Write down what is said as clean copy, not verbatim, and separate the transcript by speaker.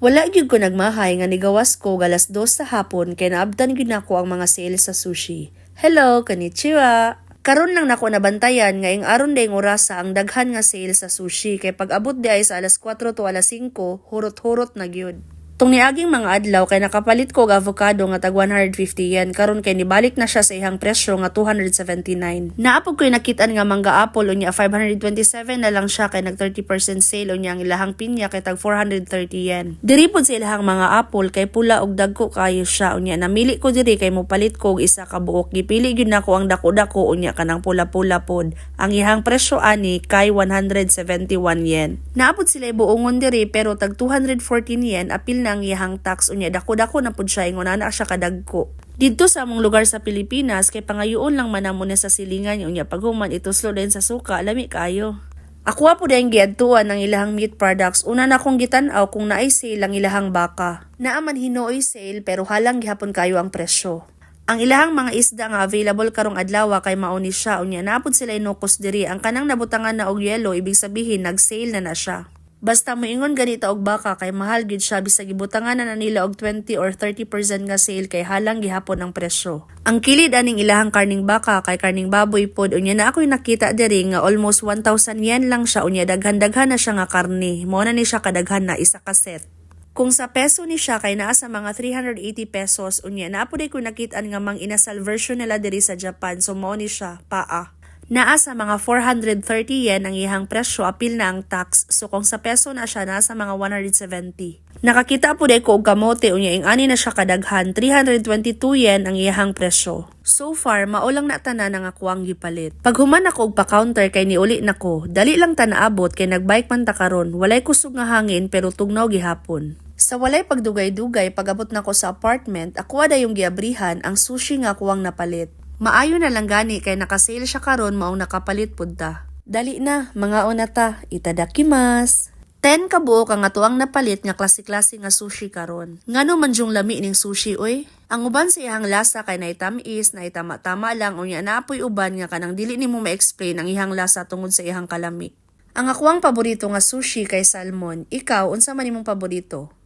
Speaker 1: Wala gyud ko nagmahay nga nigawas ko galas 2 sa hapon kay naabtan gyud nako ang mga sale sa sushi. Hello, konnichiwa. Karon lang nako nabantayan nga ing aron dayng orasa ang daghan nga sale sa sushi kay pag abot di ay sa alas 4 to alas 5, hurot-hurot na gyud. Tung niaging mga adlaw kay nakapalit ko og avocado nga tag 150 yen karon kay nibalik na siya sa ihang presyo nga 279. Naapog ko'y nakitaan nga mangga apple unya 527 na lang siya kay nag 30% sale unya ang ilahang pinya kay tag 430 yen. Diri pod sa ilahang mga apple kay pula og dagko kayo siya unya namili ko diri kay mopalit ko og isa ka buok. Gipili gyud nako ang dako-dako unya kanang pula-pula pod. Ang ihang presyo ani kay 171 yen. Naapod sila buongon diri pero tag 214 yen apil na ang iyahang tax unya dako-dako na pud siya ingon ana siya kadagko. Didto sa among lugar sa Pilipinas kay pangayoon lang man namo sa silingan unya paghuman ituslo din sa suka lami kayo. Ako po dayang giadtuan ng ilahang meat products. Una na kong gitan-aw kung naay sale ang ilahang baka. Naaman hinooy sale pero halang gihapon kayo ang presyo. Ang ilahang mga isda nga available karong adlaw kay mauni siya unya naapod sila inukos diri ang kanang nabutangan na og yelo ibig sabihin nag-sale na siya. Basta moingon ganito og baka kay mahal gid siya bisag gibutangan na nila og 20 or 30% nga sale kay halang gihapon ang presyo. Ang kilid aning ilahang karning baka kay karning baboy pod unya na ako'y nakita diri nga almost 1,000 yen lang siya unya daghan-daghan na siya nga karne. Mao na ni siya kadaghan na isa ka set. Kung sa peso ni siya kay naa sa mga 380 pesos unya na po ko nakitaan nga mang inasal version nila diri sa Japan so mao ni siya paa. Naa sa mga 430 yen ang ihang presyo apil na ang tax so kung sa peso na siya nasa mga 170. Nakakita po ko og kamote unya ing ani na siya kadaghan 322 yen ang ihang presyo. So far mao lang na tanan ang ako ang gipalit. Pag human ako og pa-counter kay niuli nako, dali lang ta naabot kay nagbike man ta karon, walay kusog nga hangin pero tugnaw gihapon. Sa walay pagdugay-dugay pag-abot nako sa apartment, ako ada yung giabrihan ang sushi nga kuwang napalit. Maayo na lang gani kay nakasale siya karon maong nakapalit pud ta. Dali na, mga onata, itadakimasu. 10 ka buok ang atuang napalit nga klase-klase nga sushi karon. Ngano man jung lami ning sushi oy? Ang uban sa ihang lasa kay naitamis, naitama-tama lang unya naapoy uban nga kanang dili nimo ma-explain ang ihang lasa tungod sa ihang kalami. Ang akuang paborito nga sushi kay salmon. Ikaw unsa man imong paborito?